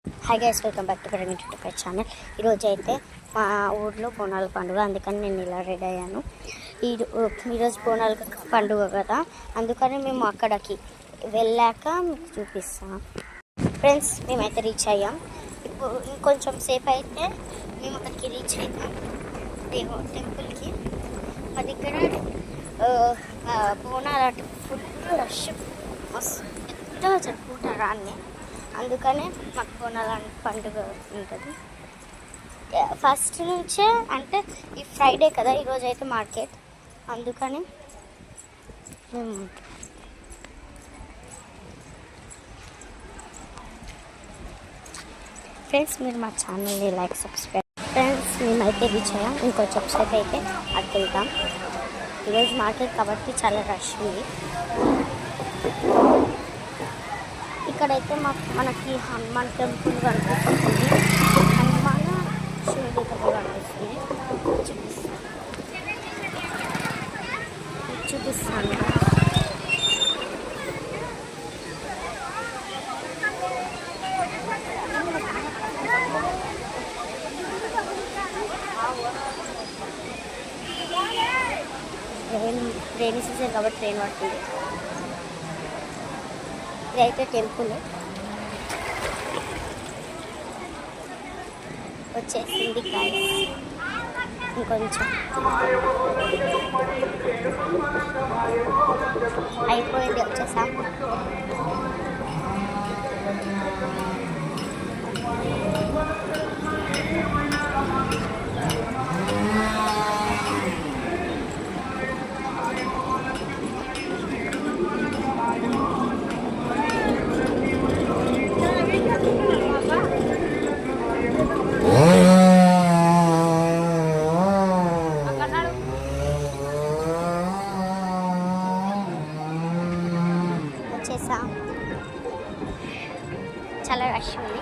Hi guys, welcome back to Praveen YouTube channel. ఈరోజు అయితే మా ఊర్లో బోనాల పండుగ, అందుకని నేను ఇలా రెడీ అయ్యాను. ఈరోజు బోనాల పండుగ కదా, అందుకని మేము అక్కడికి వెళ్ళాక మీకు చూపిస్తాం. ఫ్రెండ్స్, మేమైతే రీచ్ అయ్యాం. ఇప్పుడు ఇంకొంచెం సేపు అయితే మేము అక్కడికి రీచ్ అవుతాం టెంపుల్కి. మా దగ్గర బోనాలు అంటే ఫుల్ రష్, మస్తు పెద్దగా జరుపుకుంటారు అన్నీ. అందుకనే మాకు బోనాల పండుగ ఉంటుంది ఫస్ట్ నుంచే. అంటే ఈ ఫ్రైడే కదా, ఈరోజు అయితే మార్కెట్, అందుకని మేము ఫ్రెండ్స్ మీరు మా ఛానల్ని లైక్ సబ్స్క్రైబ్. ఫ్రెండ్స్ మేమైతే రీచ్ అయ్యాం. ఇంకొంచెం సేపు అయితే అక్కడికి వెళ్తాం. ఈరోజు మార్కెట్ కాబట్టి చాలా రష్ ఉంది. ఇక్కడైతే మనకి హనుమాన్ టెంపుల్ కనిపిస్తుంది, హనుమాన్ శివుడి టెంపుల్ కనిపిస్తుంది. చూపిస్తాను. రైనీ సీజన్ కాబట్టి ట్రైన్ పడుతుంది. ఇదైతే టెంపుల్ వచ్చేసింది గాయ్స్. ఇంకొంచెం అయిపోయింది, వచ్చేసాం. చాలా రష్ ఉంది,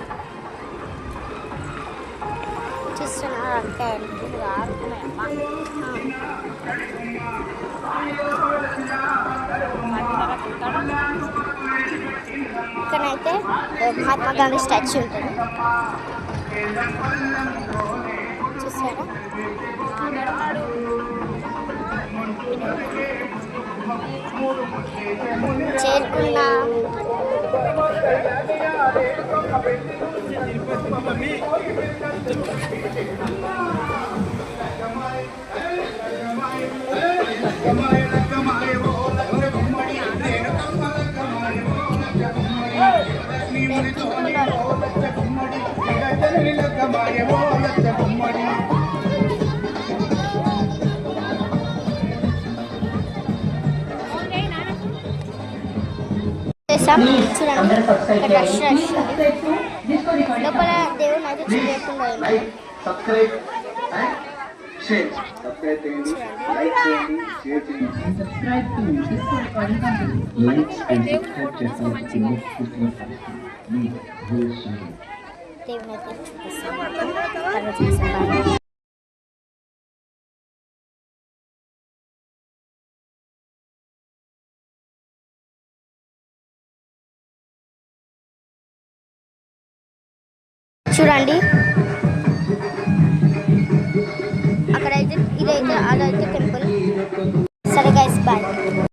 చూస్తున్నారు అంటే. ఇక్కడైతే మహాత్మా గాంధీ స్టాచ్యూ ఉంటుంది, చూసారా? చేరుకున్నా. చూడండి, రష్ రష్ లోపల దేవుని అయితే చూడకుండా దేవుని అయితే చూపిస్తాను. చూడండి, అక్కడైతే ఇదైతే అదైతే టెంపుల్. సరే గైస్, బాయ్.